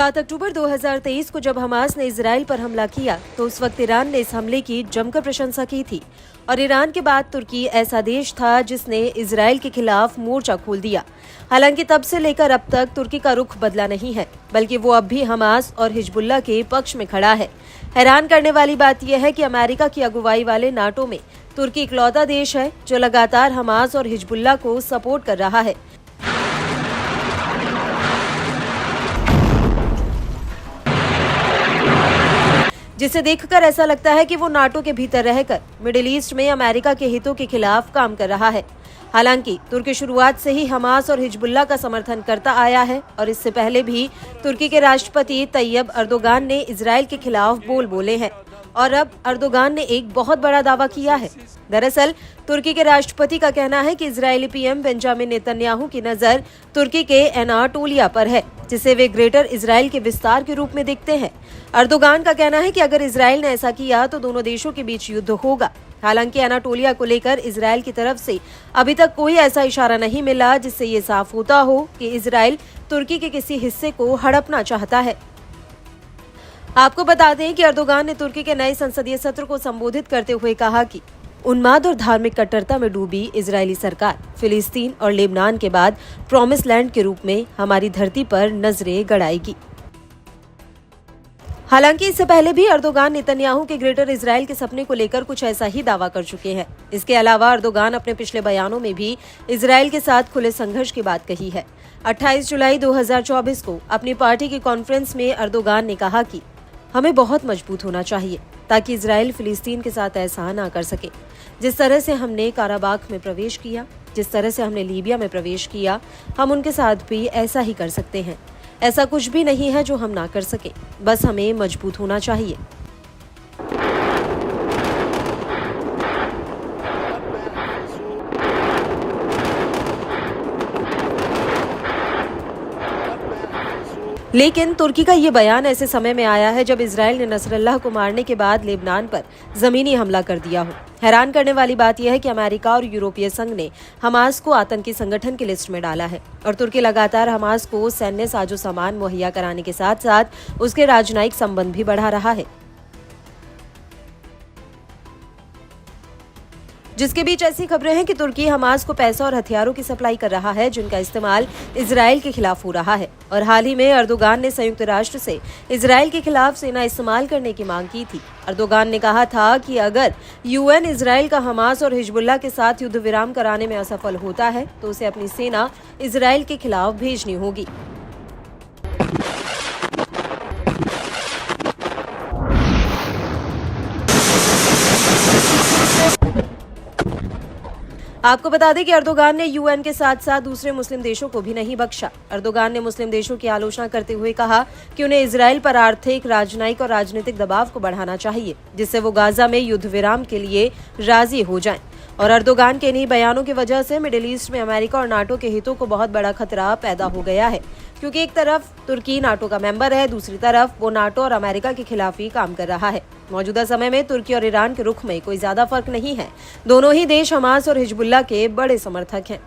7 अक्टूबर 2023 को जब हमास ने इजराइल पर हमला किया तो उस वक्त ईरान ने इस हमले की जमकर प्रशंसा की थी और ईरान के बाद तुर्की ऐसा देश था जिसने इजराइल के खिलाफ मोर्चा खोल दिया। हालांकि तब से लेकर अब तक तुर्की का रुख बदला नहीं है, बल्कि वो अब भी हमास और हिजबुल्लाह के पक्ष में खड़ा है। हैरान करने वाली बात यह है कि अमेरिका की अगुवाई वाले नाटो में तुर्की इकलौता देश है जो लगातार हमास और हिजबुल्लाह को सपोर्ट कर रहा है। जिसे देखकर ऐसा लगता है कि वो नाटो के भीतर रहकर मिडिल ईस्ट में अमेरिका के हितों के खिलाफ काम कर रहा है। हालांकि तुर्की शुरुआत से ही हमास और हिजबुल्लाह का समर्थन करता आया है और इससे पहले भी तुर्की के राष्ट्रपति तैयब अर्दोगान ने इजराइल के खिलाफ बोले हैं और अब अर्दोगान ने एक बहुत बड़ा दावा किया है। दरअसल तुर्की के राष्ट्रपति का कहना है कि इजरायली पीएम बेंजामिन नेतन्याहू की नजर तुर्की के एनाटोलिया पर है, जिसे वे ग्रेटर इजराइल के विस्तार के रूप में देखते हैं। अर्दोगान का कहना है कि अगर इजराइल ने ऐसा किया तो दोनों देशों के बीच युद्ध होगा। हालांकि एनाटोलिया को लेकर इजराइल की तरफ से अभी तक कोई ऐसा इशारा नहीं मिला जिससे ये साफ होता हो कि इजराइल तुर्की के किसी हिस्से को हड़पना चाहता है। आपको बता दें कि अर्दोगान ने तुर्की के नए संसदीय सत्र को संबोधित करते हुए कहा कि उन्माद और धार्मिक कट्टरता में डूबी इजरायली सरकार फिलिस्तीन और लेबनान के बाद प्रॉमिस लैंड के रूप में हमारी धरती पर नजरें गड़ाएगी। हालांकि इससे पहले भी अर्दोगान नेतन्याहू के ग्रेटर इजराइल के सपने को लेकर कुछ ऐसा ही दावा कर चुके हैं। इसके अलावा अर्दोगान अपने पिछले बयानों में भी इजराइल के साथ खुले संघर्ष की बात कही है। 28 जुलाई 2024 को अपनी पार्टी की कॉन्फ्रेंस में अर्दोगान ने कहा कि हमें बहुत मजबूत होना चाहिए ताकि इजराइल फिलिस्तीन के साथ ऐसा ना कर सके। जिस तरह से हमने काराबाख में प्रवेश किया, जिस तरह से हमने लीबिया में प्रवेश किया, हम उनके साथ भी ऐसा ही कर सकते हैं। ऐसा कुछ भी नहीं है जो हम ना कर सके, बस हमें मजबूत होना चाहिए। लेकिन तुर्की का ये बयान ऐसे समय में आया है जब इजराइल ने नसरल्लाह को मारने के बाद लेबनान पर जमीनी हमला कर दिया हो। हैरान करने वाली बात यह है कि अमेरिका और यूरोपीय संघ ने हमास को आतंकी संगठन की लिस्ट में डाला है और तुर्की लगातार हमास को सैन्य साजो सामान मुहैया कराने के साथ साथ उसके राजनयिक संबंध भी बढ़ा रहा है, जिसके बीच ऐसी खबरें हैं कि तुर्की हमास को पैसा और हथियारों की सप्लाई कर रहा है जिनका इस्तेमाल इजराइल के खिलाफ हो रहा है। और हाल ही में अर्दोगान ने संयुक्त राष्ट्र से इजराइल के खिलाफ सेना इस्तेमाल करने की मांग की थी। अर्दोगान ने कहा था कि अगर यूएन इजराइल का हमास और हिजबुल्लाह के साथ युद्ध विराम कराने में असफल होता है तो उसे अपनी सेना इजराइल के खिलाफ भेजनी होगी। आपको बता दें कि अर्दोगान ने यूएन के साथ साथ दूसरे मुस्लिम देशों को भी नहीं बख्शा। अर्दोगान ने मुस्लिम देशों की आलोचना करते हुए कहा कि उन्हें इजराइल पर आर्थिक, राजनयिक और राजनीतिक दबाव को बढ़ाना चाहिए जिससे वो गाजा में युद्ध विराम के लिए राजी हो जाएं। और अर्दोगान के इन्हीं बयानों की वजह से मिडिल ईस्ट में अमेरिका और नाटो के हितों को बहुत बड़ा खतरा पैदा हो गया है, क्योंकि एक तरफ तुर्की नाटो का मेंबर है, दूसरी तरफ वो नाटो और अमेरिका के खिलाफ ही काम कर रहा है। मौजूदा समय में तुर्की और ईरान के रुख में कोई ज्यादा फर्क नहीं है। दोनों ही देश हमास और हिजबुल्लाह के बड़े समर्थक हैं।